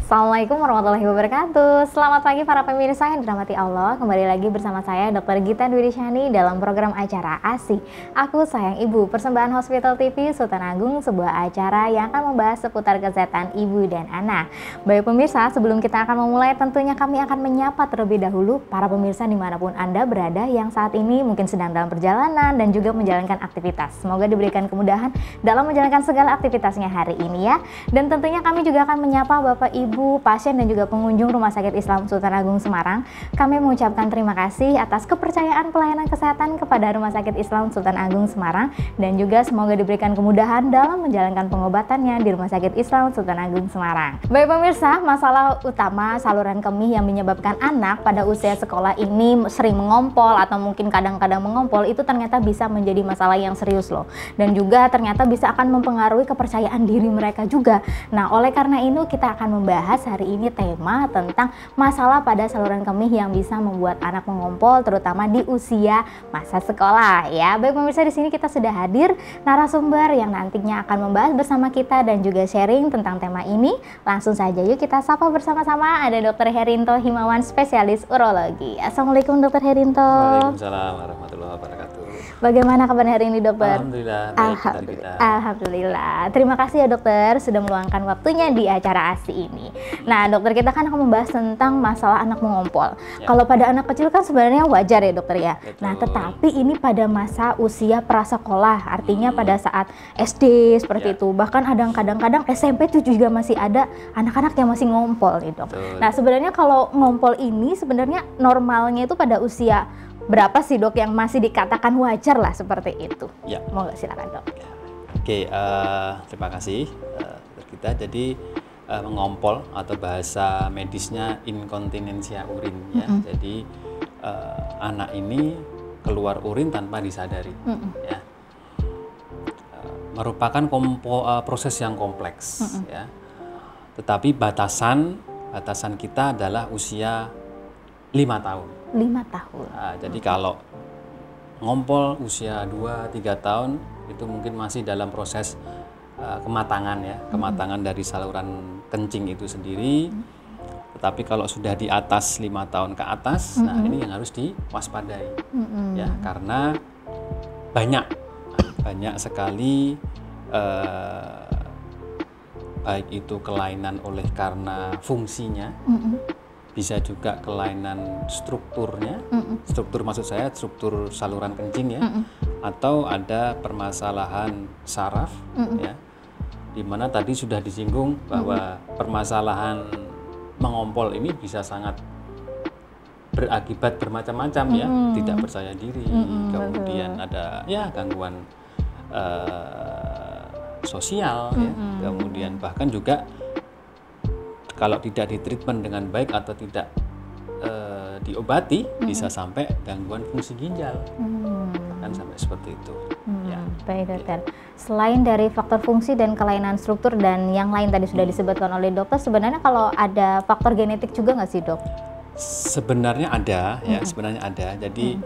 Assalamualaikum warahmatullahi wabarakatuh. Selamat pagi para pemirsa yang dirahmati Allah. Kembali lagi bersama saya Dr. Gita Dwi Shani dalam program acara ASI Aku Sayang Ibu, persembahan Hospital TV Sultan Agung, sebuah acara yang akan membahas seputar kesehatan ibu dan anak. Baik pemirsa, sebelum kita akan memulai, tentunya kami akan menyapa terlebih dahulu para pemirsa dimanapun Anda berada yang saat ini mungkin sedang dalam perjalanan dan juga menjalankan aktivitas. Semoga diberikan kemudahan dalam menjalankan segala aktivitasnya hari ini ya. Dan tentunya kami juga akan menyapa Bapak Ibu, pasien dan juga pengunjung Rumah Sakit Islam Sultan Agung Semarang. Kami mengucapkan terima kasih atas kepercayaan pelayanan kesehatan kepada Rumah Sakit Islam Sultan Agung Semarang dan juga semoga diberikan kemudahan dalam menjalankan pengobatannya di Rumah Sakit Islam Sultan Agung Semarang. Baik pemirsa, masalah utama saluran kemih yang menyebabkan anak pada usia sekolah ini sering mengompol atau mungkin kadang-kadang mengompol itu ternyata bisa menjadi masalah yang serius loh. Dan juga ternyata bisa akan mempengaruhi kepercayaan diri mereka juga. Nah, oleh karena itu kita akan membahas hari ini tema tentang masalah pada saluran kemih yang bisa membuat anak mengompol terutama di usia masa sekolah ya. Baik pemirsa, di sini kita sudah hadir narasumber yang nantinya akan membahas bersama kita dan juga sharing tentang tema ini. Langsung saja yuk kita sapa bersama-sama. Ada Dr. Herinto Himawan, spesialis urologi. Assalamualaikum Dr. Herinto. Waalaikumsalam warahmatullahi wabarakatuh. Bagaimana kabar hari ini dokter? Alhamdulillah, baik. Alhamdulillah. Terima kasih ya dokter sudah meluangkan waktunya di acara ASI ini. Nah dokter, kita kan akan membahas tentang masalah anak mengompol. Ya. Kalau pada anak kecil kan sebenarnya wajar ya dokter ya. Betul. Nah tetapi ini pada masa usia prasekolah, artinya pada saat SD seperti Ya. itu. Bahkan kadang-kadang SMP itu juga masih ada anak-anak yang masih ngompol nih dok. Betul. Nah sebenarnya kalau ngompol ini sebenarnya normalnya itu pada usia berapa sih dok yang masih dikatakan wajar lah seperti itu? Ya. Mau nggak, silakan dok. Oke, terima kasih Dr. Gita. Jadi mengompol atau bahasa medisnya inkontinensia urin ya. Jadi anak ini keluar urin tanpa disadari ya. Merupakan proses yang kompleks ya. Tetapi batasan kita adalah usia 5 tahun. 5 tahun. Nah, jadi kalau ngompol usia 2-3 tahun itu mungkin masih dalam proses kematangan ya, kematangan dari saluran kencing itu sendiri. Tetapi kalau sudah di atas 5 tahun ke atas, nah ini yang harus diwaspadai ya, karena banyak sekali baik itu kelainan oleh karena fungsinya. Bisa juga kelainan strukturnya, struktur maksud saya struktur saluran kencing ya, atau ada permasalahan saraf ya, dimana tadi sudah disinggung bahwa permasalahan mengompol ini bisa sangat berakibat bermacam-macam ya, tidak percaya diri, kemudian ada ya gangguan sosial ya, kemudian bahkan juga kalau tidak ditreatment dengan baik atau tidak diobati bisa sampai gangguan fungsi ginjal, kan sampai seperti itu. Ya. Baik dokter. Selain dari faktor fungsi dan kelainan struktur dan yang lain tadi sudah disebutkan oleh dokter, sebenarnya kalau ada faktor genetik juga nggak sih dok? Sebenarnya ada ya, sebenarnya ada. Jadi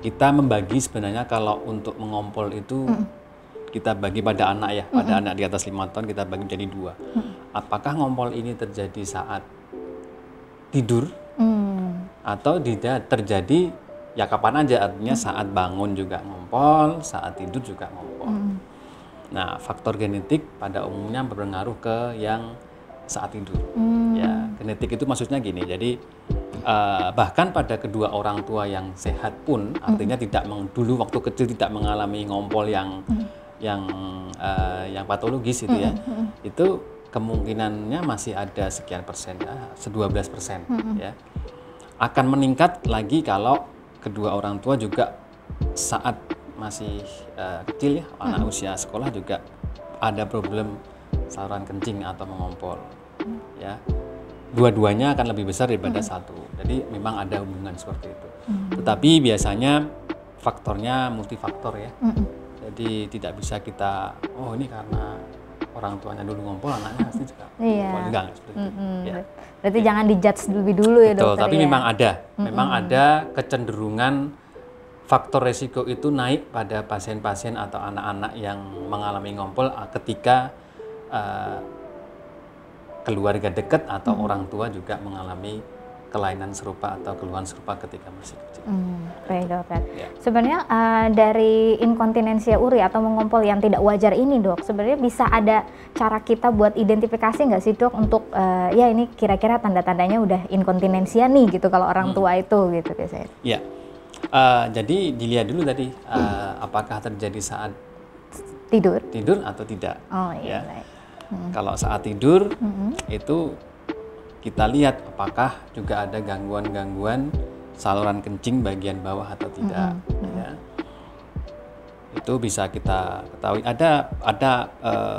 kita membagi sebenarnya kalau untuk mengompol itu kita bagi pada anak ya, pada anak di atas 5 tahun kita bagi menjadi 2. Apakah ngompol ini terjadi saat tidur atau tidak terjadi ya kapan aja, artinya saat bangun juga ngompol, saat tidur juga ngompol. Nah, faktor genetik pada umumnya berpengaruh ke yang saat tidur. Ya, genetik itu maksudnya gini. Jadi bahkan pada kedua orang tua yang sehat pun, artinya dulu waktu kecil tidak mengalami ngompol yang patologis itu ya, itu kemungkinannya masih ada sekian persen ya, 12% ya. Akan meningkat lagi kalau kedua orang tua juga saat masih kecil ya, anak usia sekolah juga ada problem saluran kencing atau mengompol ya. Dua-duanya akan lebih besar daripada satu. Jadi memang ada hubungan seperti itu. Tetapi biasanya faktornya multifaktor ya. Jadi tidak bisa kita, oh ini karena orang tuanya dulu ngompol, anaknya pasti juga ngompol. Enggak seperti itu. Ya. Berarti jangan dijudge lebih dulu ya dokter. Tapi ya? memang ada kecenderungan faktor resiko itu naik pada pasien-pasien atau anak-anak yang mengalami ngompol ketika keluarga dekat atau orang tua juga mengalami kelainan serupa atau keluhan serupa ketika masih kecil. Baik dokter. Ya. Sebenarnya dari inkontinensia uri atau mengompol yang tidak wajar ini dok, sebenarnya bisa ada cara kita buat identifikasi nggak sih dok untuk ya ini kira-kira tanda-tandanya udah inkontinensia nih gitu kalau orang tua itu gitu biasanya. Ya, jadi dilihat dulu tadi apakah terjadi saat Tidur atau tidak. Oh iya. Ya. Baik. Kalau saat tidur itu kita lihat apakah juga ada gangguan-gangguan saluran kencing bagian bawah atau tidak. Ya. Itu bisa kita ketahui. Ada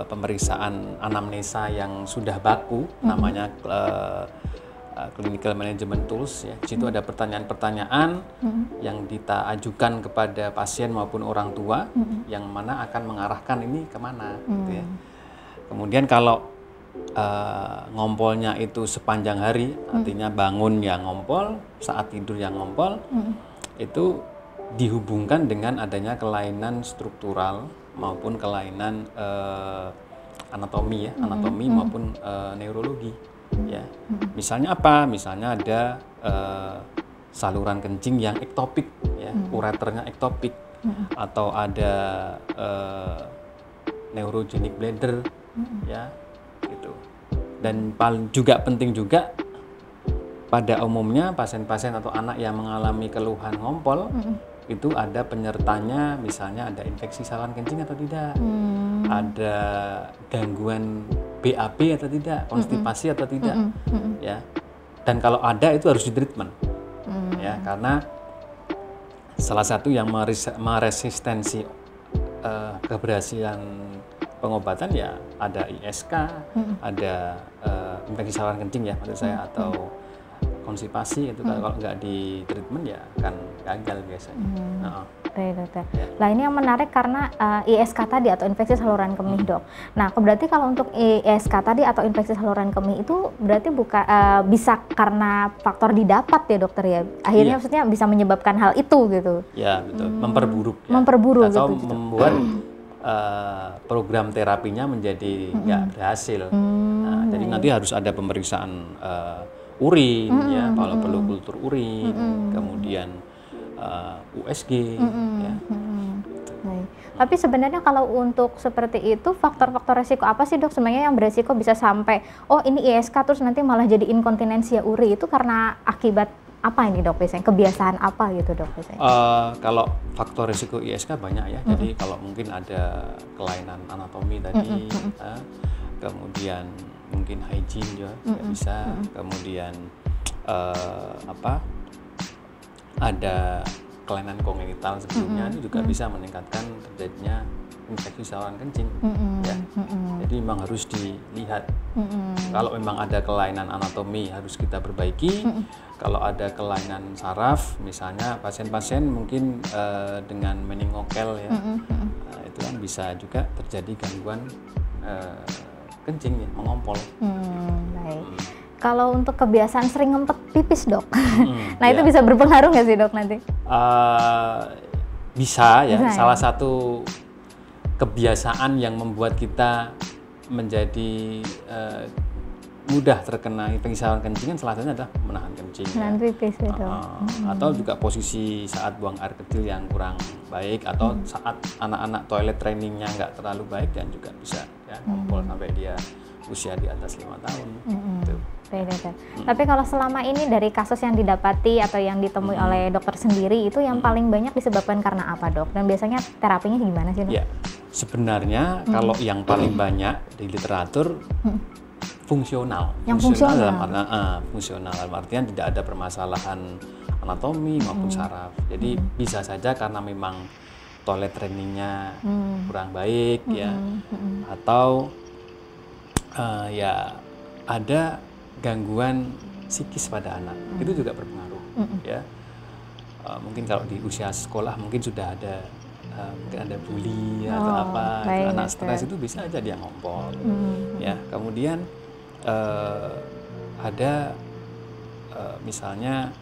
pemeriksaan anamnesa yang sudah baku, namanya clinical management tools. Ya. Di situ ada pertanyaan-pertanyaan yang kita ajukan kepada pasien maupun orang tua, yang mana akan mengarahkan ini kemana. Gitu ya. Kemudian kalau ngompolnya itu sepanjang hari, artinya bangun yang ngompol, saat tidur yang ngompol, itu dihubungkan dengan adanya kelainan struktural maupun kelainan anatomi ya, maupun neurologi. Ya, misalnya apa? Misalnya ada saluran kencing yang ektopik, ya, ureternya ektopik, atau ada neurogenic bladder, ya. Gitu. Dan juga penting juga pada umumnya pasien-pasien atau anak yang mengalami keluhan ngompol itu ada penyertanya, misalnya ada infeksi saluran kencing atau tidak, ada gangguan BAB atau tidak, konstipasi atau tidak, ya. Dan kalau ada itu harus ditreatment, ya, karena salah satu yang meresistensi keberhasilan pengobatan ya ada ISK, ada infeksi saluran kencing ya maksud saya, atau konstipasi itu kalau nggak di treatment ya akan gagal biasanya. Baik dokter. Nah ini yang menarik karena ISK tadi atau infeksi saluran kemih dok. Nah berarti kalau untuk ISK tadi atau infeksi saluran kemih itu berarti bisa karena faktor didapat ya dokter ya. Akhirnya maksudnya bisa menyebabkan hal itu gitu. Ya betul. Memperburuk. Ya. Memperburuk atau gitu. Membuat program terapinya menjadi nggak berhasil. Nah, jadi nanti harus ada pemeriksaan urin, ya, kalau perlu kultur urin, kemudian USG. Ya. Baik. Tapi sebenarnya kalau untuk seperti itu faktor-faktor resiko apa sih dok sebenarnya yang beresiko bisa sampai ini ISK terus nanti malah jadi inkontinensia uri, itu karena akibat apa ini dok biasanya, kebiasaan apa gitu dok biasanya? Kalau faktor risiko ISK banyak ya, jadi kalau mungkin ada kelainan anatomi tadi, kemudian mungkin hygiene juga bisa, kemudian ada kelainan kongenital sebelumnya itu juga bisa meningkatkan terjadinya infeksi saluran kencing, ya. Jadi memang harus dilihat. Kalau memang ada kelainan anatomi harus kita perbaiki. Kalau ada kelainan saraf, misalnya pasien-pasien mungkin dengan meningokel ya, itu kan bisa juga terjadi gangguan kencing ya, mengompol. Baik. Kalau untuk kebiasaan sering ngempet pipis dok, nah itu bisa berpengaruh nggak sih dok nanti? Bisa ya. Salah satu kebiasaan yang membuat kita menjadi mudah terkena infeksi saluran kencing kan salah satunya adalah menahan kencing. Menahan pipis ya dok. Atau juga posisi saat buang air kecil yang kurang baik, atau saat anak-anak toilet trainingnya nggak terlalu baik, dan juga bisa ya ngompol sampai dia usia di atas 5 tahun. Gitu. Tapi kalau selama ini dari kasus yang didapati atau yang ditemui oleh dokter sendiri itu yang paling banyak disebabkan karena apa dok? Dan biasanya terapinya gimana sih dok? Ya, sebenarnya kalau yang paling banyak di literatur fungsional. Fungsional dalam artian tidak ada permasalahan anatomi maupun saraf. Jadi bisa saja karena memang toilet trainingnya kurang baik ya, atau ya ada gangguan psikis pada anak, itu juga berpengaruh ya. Mungkin kalau di usia sekolah mungkin sudah ada mungkin ada bully atau apa, anak stres itu bisa aja dia ngompol ya. Kemudian ada misalnya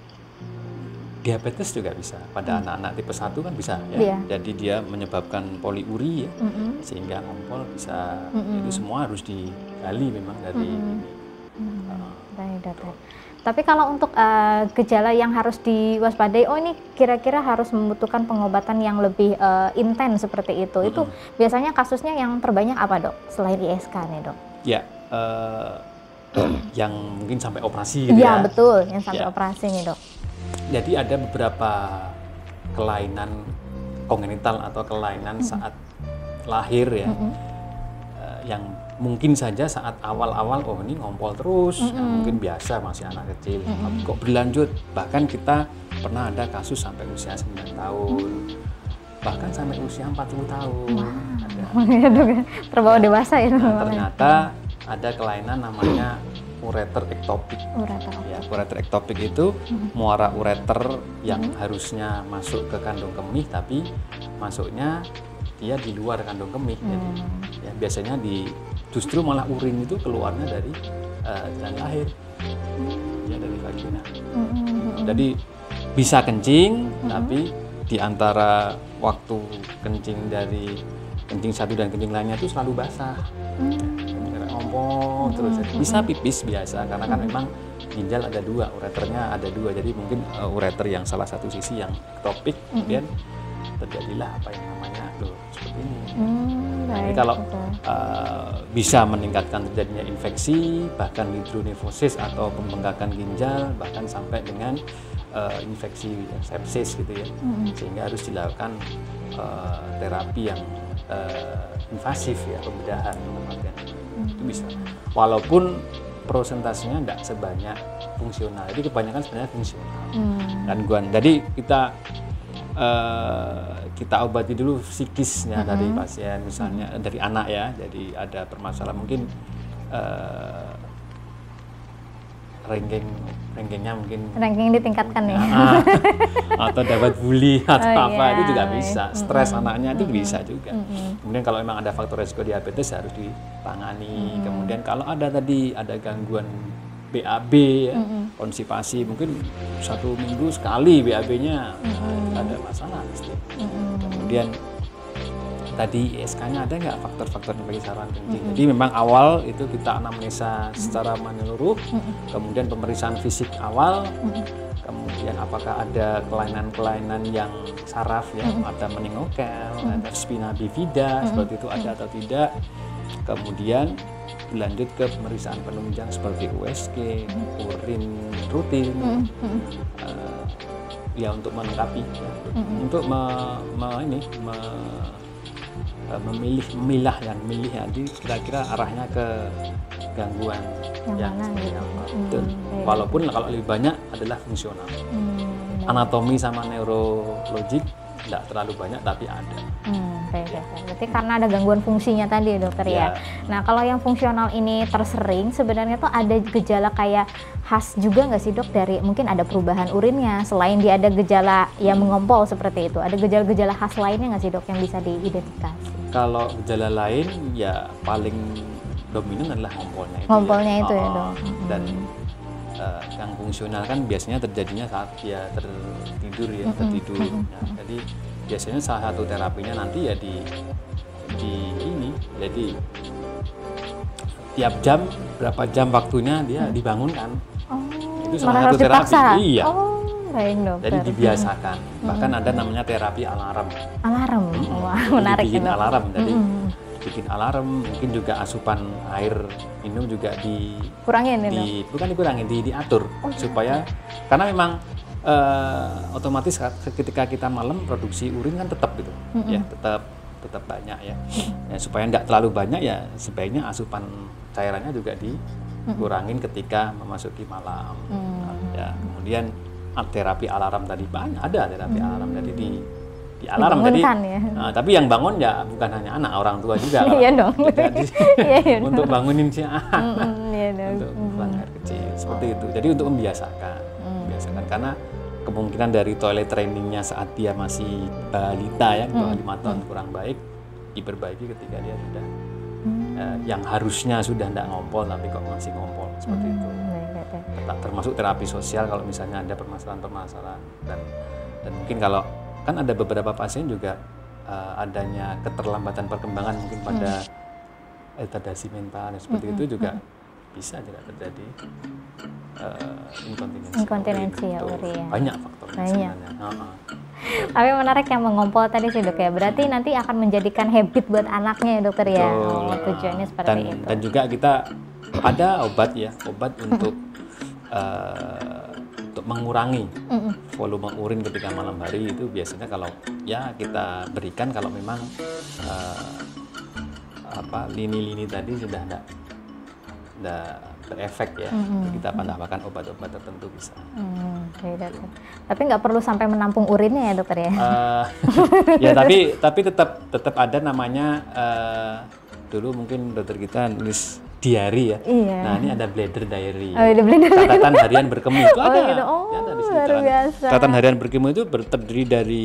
diabetes juga bisa pada anak-anak tipe 1 kan bisa ya. Jadi dia menyebabkan poliuri ya, sehingga ngompol bisa. Itu semua harus digali memang dari ini. baik dokter. Tapi kalau untuk gejala yang harus diwaspadai, oh ini kira-kira harus membutuhkan pengobatan yang lebih intens seperti itu. Itu biasanya kasusnya yang terbanyak apa dok? Selain ISK nih dok? Ya, yang mungkin sampai operasi gitu ya. Iya betul, yang sampai ya. Operasi nih dok. Jadi ada beberapa kelainan kongenital atau kelainan saat lahir ya, yang mungkin saja saat awal-awal oh ini ngompol terus, mungkin biasa masih anak kecil, tapi kok berlanjut, bahkan kita pernah ada kasus sampai usia 9 tahun, bahkan sampai usia 40 tahun. Ada. Terbawa dewasa ya. Nah, ternyata ada kelainan namanya ureter ektopik. Ya, ureter ektopik itu muara ureter yang harusnya masuk ke kandung kemih, tapi masuknya dia di luar kandung kemih. Jadi ya, biasanya justru malah urin itu keluarnya dari jalan lahir, ya dari vagina. Jadi bisa kencing, tapi di antara waktu kencing dari kencing satu dan kencing lainnya itu selalu basah. Ngompol terus. Bisa pipis biasa karena kan memang ginjal ada dua, ureternya ada dua. Jadi mungkin ureter yang salah satu sisi yang ektopik, kemudian terjadilah apa yang namanya seperti ini. Jadi kalau bisa meningkatkan terjadinya infeksi, bahkan hidronefosis atau pembengkakan ginjal, bahkan sampai dengan infeksi sepsis gitu ya, sehingga harus dilakukan terapi yang invasif ya, pembedahan itu bisa. Walaupun prosentasenya tidak sebanyak fungsional, jadi kebanyakan sebenarnya fungsional gangguan. Jadi kita obati dulu psikisnya dari pasien, misalnya dari anak ya, jadi ada permasalahan mungkin ranking ditingkatkan ya, atau dapat bully atau itu juga bisa, stres anaknya itu bisa juga. Kemudian kalau memang ada faktor resiko diabetes harus ditangani. Kemudian kalau ada gangguan BAB ya, konstipasi, mungkin 1 minggu sekali BAB-nya ada masalah pasti. Kemudian tadi ISK-nya ada nggak faktor-faktor bagi saluran kencing. Jadi memang awal itu kita anamnesa secara menyeluruh, kemudian pemeriksaan fisik awal, kemudian apakah ada kelainan-kelainan yang saraf ya, ada meningokel, ada spina bifida, seperti itu ada atau tidak. Kemudian lanjut ke pemeriksaan penunjang seperti USG, urin rutin, ya untuk melengkapi, ya, untuk memilah jadi kira-kira arahnya ke gangguan yang seperti apa. Walaupun kalau lebih banyak adalah fungsional, anatomi sama neurologik tidak terlalu banyak tapi ada. Berarti karena ada gangguan fungsinya tadi ya dokter ya. Nah kalau yang fungsional ini tersering sebenarnya tuh ada gejala kayak khas juga nggak sih dok, dari mungkin ada perubahan urinnya selain dia ada gejala yang mengompol seperti itu, ada gejala-gejala khas lainnya nggak sih dok yang bisa diidentifikasi? Kalau gejala lain ya paling dominan adalah ngompolnya itu ya dok. Dan yang fungsional kan biasanya terjadinya saat dia tertidur ya, Nah, jadi biasanya salah satu terapinya nanti ya di ini, jadi tiap jam berapa jam waktunya dia dibangunkan. Itu salah satu terapi. Iya. Baik dokter. Jadi dibiasakan. Bahkan ada namanya terapi alarm. Wah, menarik bikin alarm. Jadi bikin alarm, mungkin juga asupan air minum juga bukan dikurangin, diatur supaya, karena memang otomatis ketika kita malam produksi urin kan tetap gitu, ya tetap banyak ya. Supaya tidak terlalu banyak ya sebaiknya asupan cairannya juga dikurangin ketika memasuki malam. Ya, kemudian terapi alarm tadi banyak, ada terapi alarm tadi di alarm tadi. Ya. Tapi yang bangun ya bukan hanya anak, orang tua juga. Iya dong. Untuk bangunin si anak, untuk buang air kecil seperti itu. Jadi untuk membiasakan, karena kemungkinan dari toilet trainingnya saat dia masih balita ya, di bawah 5 tahun kurang baik, diperbaiki ketika dia sudah yang harusnya sudah tidak ngompol tapi kok masih ngompol seperti itu. Termasuk terapi sosial kalau misalnya ada permasalahan-permasalahan, dan mungkin kalau kan ada beberapa pasien juga adanya keterlambatan perkembangan mungkin pada retardasi mental seperti itu juga bisa tidak terjadi inkontinensi. Inkontinensi ya urin. Banyak faktornya sebenarnya. Tapi menarik yang mengompol tadi sih dok ya. Berarti nanti akan menjadikan habit buat anaknya ya dokter ya. Tujuannya seperti itu. Dan juga kita ada obat untuk mengurangi volume urin ketika malam hari. Itu biasanya kalau ya kita berikan kalau memang lini-lini tadi sudah tidak berefek ya. Kita tambahkan obat-obat tertentu bisa. Tapi nggak perlu sampai menampung urinnya ya dokter ya? Ya tapi tetap ada namanya, dulu mungkin dokter kita nulis diary ya. Iya. Nah ini ada bladder diary. Bladder catatan harian berkemu itu ada. Gitu. Ya, ada di situ. Luar biasa. Catatan harian berkemu itu terdiri dari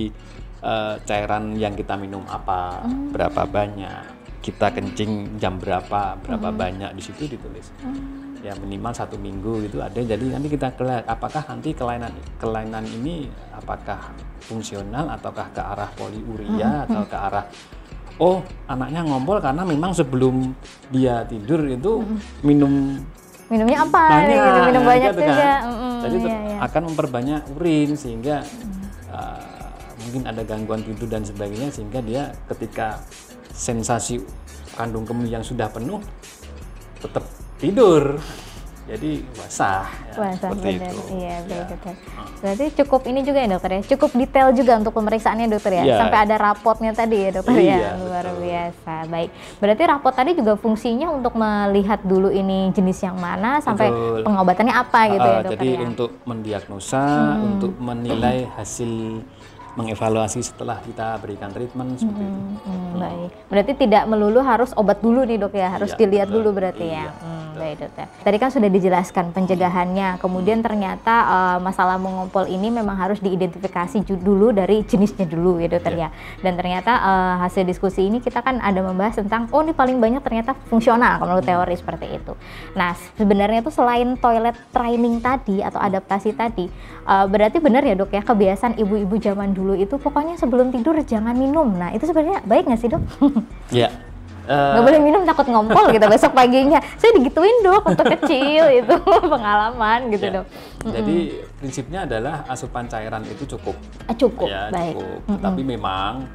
cairan yang kita minum apa, berapa banyak, kita kencing jam berapa banyak, di situ ditulis. Ya minimal 1 minggu itu ada. Jadi nanti kita lihat apakah nanti kelainan ini apakah fungsional ataukah ke arah poliuria atau ke arah anaknya ngompol karena memang sebelum dia tidur itu minumnya apa banyak, gitu, minum banyak gitu juga kan. Jadi akan memperbanyak urin sehingga mungkin ada gangguan tidur dan sebagainya, sehingga dia ketika sensasi kandung kemih yang sudah penuh tetap tidur, jadi basah ya, seperti benar. itu. Iya, betul. Berarti cukup ini juga ya dokter ya, cukup detail juga untuk pemeriksaannya dokter ya, sampai ada rapotnya tadi ya dokter ya, luar biasa. Baik, berarti rapot tadi juga fungsinya untuk melihat dulu ini jenis yang mana sampai pengobatannya apa gitu ya dokter jadi ya. untuk mendiagnosa, untuk menilai hasil mengevaluasi setelah kita berikan treatment seperti itu. Baik, berarti tidak melulu harus obat dulu nih dok ya, harus dilihat dulu berarti ya. Baik dokter. Tadi kan sudah dijelaskan pencegahannya, kemudian ternyata masalah mengompol ini memang harus diidentifikasi dulu dari jenisnya dulu ya dokter ya. Dan ternyata hasil diskusi ini kita kan ada membahas tentang ini paling banyak ternyata fungsional menurut teori seperti itu. Nah sebenarnya itu selain toilet training tadi atau adaptasi tadi, berarti benar ya dok ya, kebiasaan ibu-ibu zaman dulu itu pokoknya sebelum tidur jangan minum. Nah itu sebenarnya baik nggak sih dok? Ya. Nggak boleh minum takut ngompol gitu besok paginya. Saya digituin dok untuk kecil itu pengalaman gitu dok. Jadi prinsipnya adalah asupan cairan itu cukup. Cukup, ya, baik. Cukup. Tapi memang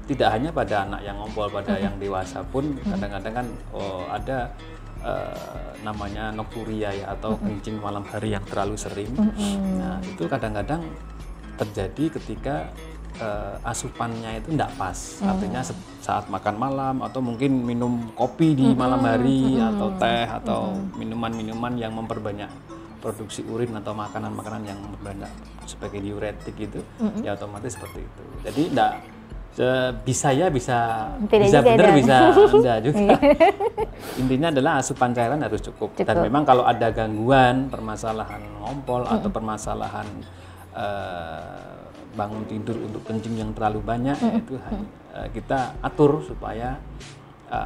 tidak hanya pada anak yang ngompol, pada yang dewasa pun kadang-kadang kan ada namanya nokturia ya, atau kencing malam hari yang terlalu sering. Nah itu kadang-kadang terjadi ketika asupannya itu tidak pas, artinya saat makan malam atau mungkin minum kopi di malam hari atau teh atau minuman-minuman yang memperbanyak produksi urin atau makanan-makanan yang memperbanyak sebagai diuretik gitu, ya otomatis seperti itu. Jadi tidak bisa benar bisa enggak juga. Intinya adalah asupan cairan harus cukup. Dan memang kalau ada gangguan permasalahan ngompol atau permasalahan bangun tidur untuk kencing yang terlalu banyak, itu kita atur supaya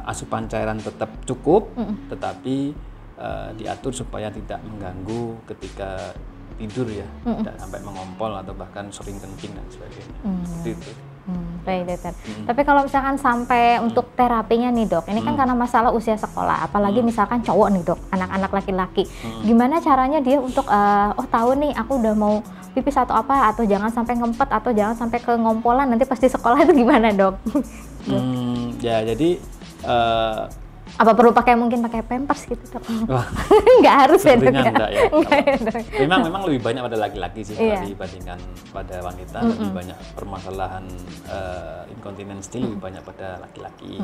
asupan cairan tetap cukup, tetapi diatur supaya tidak mengganggu ketika tidur ya, tidak sampai mengompol atau bahkan sering kencing dan sebagainya. Itu. Baik dokter. Tapi kalau misalkan sampai untuk terapinya nih dok, ini kan karena masalah usia sekolah, apalagi misalkan cowok nih dok, anak-anak laki-laki, gimana caranya dia untuk tahu nih aku udah mau pipis atau apa, atau jangan sampai ngempet atau jangan sampai ke ngompolan nanti pas di sekolah itu gimana dok? Ya jadi apa perlu mungkin pakai pampers gitu dok? Nggak harus ya dok ya? Enggak ya. Memang lebih banyak pada laki-laki sih dibandingkan pada wanita. Lebih banyak permasalahan inkontinensi lebih banyak pada laki-laki.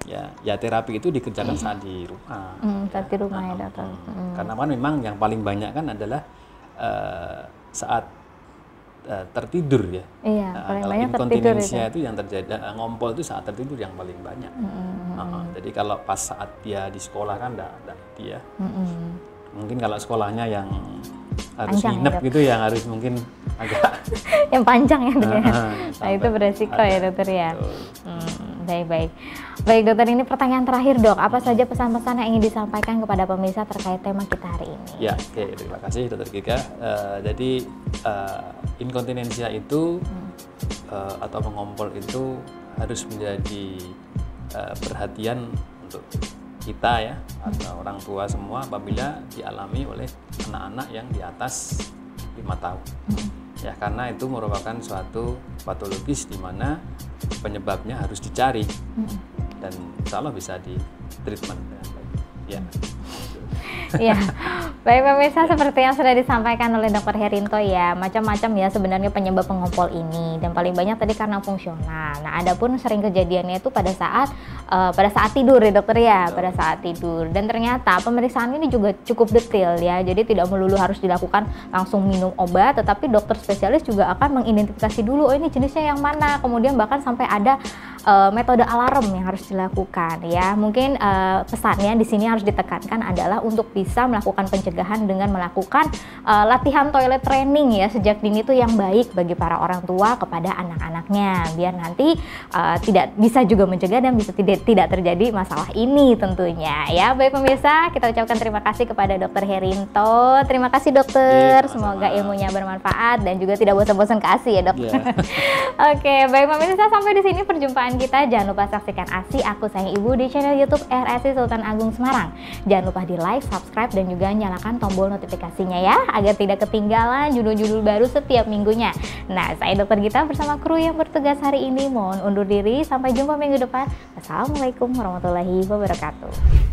Ya terapi itu dikerjakan saat di rumah. Saat di rumah ya dokter. Karena kan memang yang paling banyak kan adalah saat tertidur ya. Iya, paling banyak tertidur itu yang terjadi, ngompol itu saat tertidur yang paling banyak. Jadi kalau pas saat dia di sekolah kan enggak dia. Mungkin kalau sekolahnya yang harus nginep ya, gitu yang harus mungkin agak yang panjang ya dok ya. Nah itu beresiko ya dokter ya. Baik dokter, ini pertanyaan terakhir dok, apa saja pesan-pesan yang ingin disampaikan kepada pemirsa terkait tema kita hari ini? Ya terima kasih dokter Kika. Jadi inkontinensia itu atau mengompol itu harus menjadi perhatian untuk kita ya, atau orang tua semua apabila dialami oleh anak-anak yang di atas 5 tahun. Ya, karena itu merupakan suatu patologis di mana penyebabnya harus dicari dan insya Allah bisa di treatment dengan baik. Ya. Ya, baik pemirsa, seperti yang sudah disampaikan oleh Dr. Herinto ya, macam-macam ya sebenarnya penyebab pengompol ini, dan paling banyak tadi karena fungsional. Nah, adapun sering kejadiannya itu pada saat tidur ya dokter ya, pada saat tidur. Dan ternyata pemeriksaan ini juga cukup detail ya, jadi tidak melulu harus dilakukan langsung minum obat, tetapi dokter spesialis juga akan mengidentifikasi dulu, oh ini jenisnya yang mana, kemudian bahkan sampai ada metode alarm yang harus dilakukan ya. Mungkin pesannya di sini harus ditekankan adalah untuk bisa melakukan pencegahan dengan melakukan latihan toilet training ya sejak dini itu yang baik bagi para orang tua kepada anak-anaknya, biar nanti tidak bisa juga mencegah dan bisa tidak terjadi masalah ini tentunya ya. Baik pemirsa, kita ucapkan terima kasih kepada Dr. Herinto. Terima kasih dokter, semoga ilmunya bermanfaat dan juga tidak bosan-bosan ke ASI ya dok. Oke, baik pemirsa, sampai di sini perjumpaan kita. Jangan lupa saksikan ASI Aku Sayang Ibu di channel YouTube RSI Sultan Agung Semarang. Jangan lupa di like, subscribe, dan juga nyalakan tombol notifikasinya ya, agar tidak ketinggalan judul-judul baru setiap minggunya. Nah, saya Dr. Gita bersama kru yang bertugas hari ini mohon undur diri. Sampai jumpa minggu depan. Assalamualaikum warahmatullahi wabarakatuh.